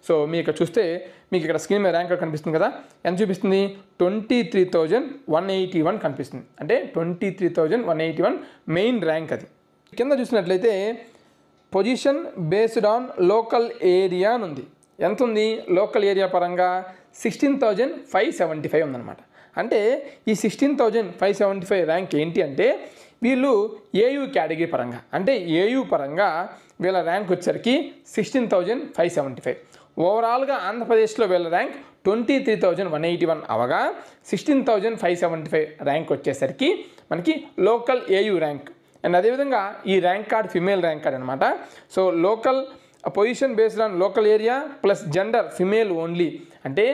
So మీకు ఇక్కడ చూస్తే మీకు ఇక్కడ స్క్రీన్ మీద ర్యాంక్ కార్డ్ కనిపిస్తుంది కదా, ఎంత చూపిస్తుంది 23,181 కనిపిస్తుంది. అంటే 23,181 మెయిన్ ర్యాంక్ అది. కింద చూసినట్లయితే position based on local area అని ఉంది. ఎంత ఉంది లోకల్ ఏరియా పరంగా 16,575 ఉందన్నమాట. అంటే ఈ 16,575 ర్యాంక్ ఏంటి అంటే వీళ్ళు ఏయూ కేటగిరీ పరంగా, అంటే ఏయూ పరంగా వీళ్ళ ర్యాంక్ వచ్చేసరికి 16,575. ఓవరాల్గా ఆంధ్రప్రదేశ్లో వీళ్ళ ర్యాంక్ 23,181 అవగా 16,575 ర్యాంక్ వచ్చేసరికి మనకి లోకల్ ఏయూ ర్యాంక్. అండ్ అదేవిధంగా ఈ rank card female rank card అనమాట. So local position based on local area plus gender female only, అంటే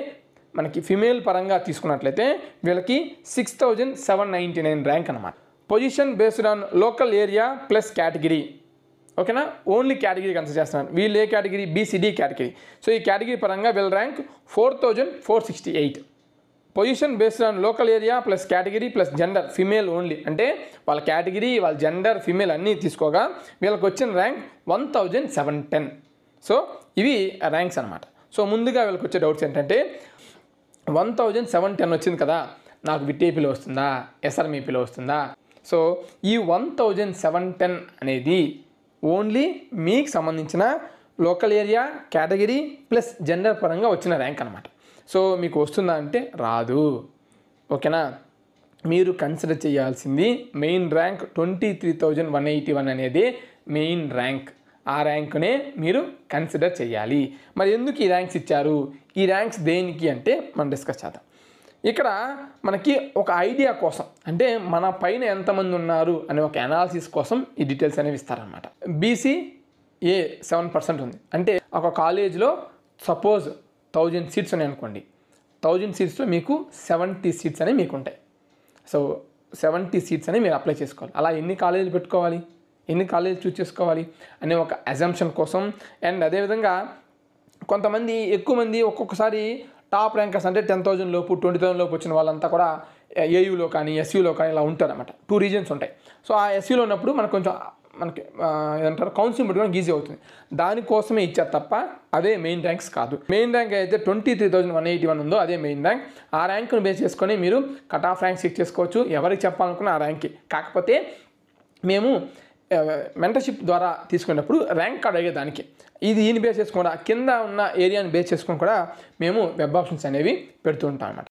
మనకి ఫిమేల్ పరంగా తీసుకున్నట్లయితే వీళ్ళకి 6,799 ర్యాంక్ అనమాట. Position based on local area plus category, ఓకేనా, ఓన్లీ కేటగిరీ కన్సిడర్ చేస్తున్నాను. వీళ్ళు ఏ కేటగిరీ, బీసీడీ కేటగిరీ. సో ఈ కేటగిరీ పరంగా వీళ్ళ rank 4,468. Position based on local area plus category plus gender female only, అంటే వాళ్ళ కేటగిరీ వాళ్ళ జెండర్ ఫిమేల్ అన్నీ తీసుకోగా వీళ్ళకి వచ్చిన ర్యాంక్ 1,710. సో ఇవి ర్యాంక్స్ అనమాట. సో ముందుగా వీళ్ళకి వచ్చే డౌట్స్ ఏంటంటే 1,710 వచ్చింది కదా, నాకు విటీపీలో వస్తుందా, ఎస్ఆర్ఎంఈపీలో వస్తుందా? సో ఈ 1,710 అనేది ఓన్లీ మీకు సంబంధించిన local area category plus gender పరంగా వచ్చిన ర్యాంక్ అనమాట. సో మీకు వస్తుందా అంటే రాదు, ఓకేనా. మీరు కన్సిడర్ చేయాల్సింది మెయిన్ ర్యాంక్ 23,181 అనేది మెయిన్ ర్యాంక్. ఆ ర్యాంక్నే మీరు కన్సిడర్ చేయాలి. మరి ఎందుకు ఈ ర్యాంక్స్ ఇచ్చారు, ఈ ర్యాంక్స్ దేనికి అంటే మనం డిస్కస్ చేద్దాం. ఇక్కడ మనకి ఒక ఐడియా కోసం, అంటే మన పైన ఎంతమంది ఉన్నారు అనే ఒక అనాలిసిస్ కోసం ఈ డీటెయిల్స్ అనేవి ఇస్తారనమాట. బీసీ ఏ 7% ఉంది, అంటే ఒక కాలేజ్లో సపోజ్ 1000 సీట్స్ ఉన్నాయి అనుకోండి. 1000 సీట్స్లో మీకు 70 సీట్స్ అనేవి మీకు ఉంటాయి. సో 70 సీట్స్ అనేవి మీరు అప్లై చేసుకోవాలి. అలా ఎన్ని కాలేజీలు పెట్టుకోవాలి, ఎన్ని కాలేజీలు చూస్ చేసుకోవాలి అనే ఒక అజంప్షన్ కోసం. అండ్ అదేవిధంగా కొంతమంది ఎక్కువ మంది ఒక్కొక్కసారి టాప్ ర్యాంకర్స్ అంటే 10,000 లోపు 20,000 లోపు వచ్చిన వాళ్ళంతా కూడా ఏయూలో కానీ ఎస్యూలో కానీ ఇలా ఉంటారన్నమాట. 2 రీజన్స్ ఉంటాయి. సో ఆ ఎస్యూలో ఉన్నప్పుడు మనకి ఏమంటారు కౌన్సిలింగ్ పెట్టుకోవడానికి ఈజీ అవుతుంది. దానికోసమే ఇచ్చారు తప్ప అదే మెయిన్ ర్యాంక్స్ కాదు. మెయిన్ ర్యాంక్ అయితే 23,181 ఉందో అదే మెయిన్ ర్యాంక్. ఆ ర్యాంక్ను బేస్ చేసుకొని మీరు కట్ ఆఫ్ ర్యాంక్స్ చెక్ చేసుకోవచ్చు, ఎవరికి చెప్పాలనుకున్న ఆ ర్యాంక్కి. కాకపోతే మేము మెంటర్షిప్ ద్వారా తీసుకున్నప్పుడు ర్యాంక్ కార్డ్ అయ్యేదానికి దీన్ని బేస్ చేసుకొని కింద ఉన్న ఏరియాని బేస్ చేసుకొని కూడా మేము వెబ్ ఆప్షన్స్ అనేవి పెడుతూ ఉంటాం అన్నమాట.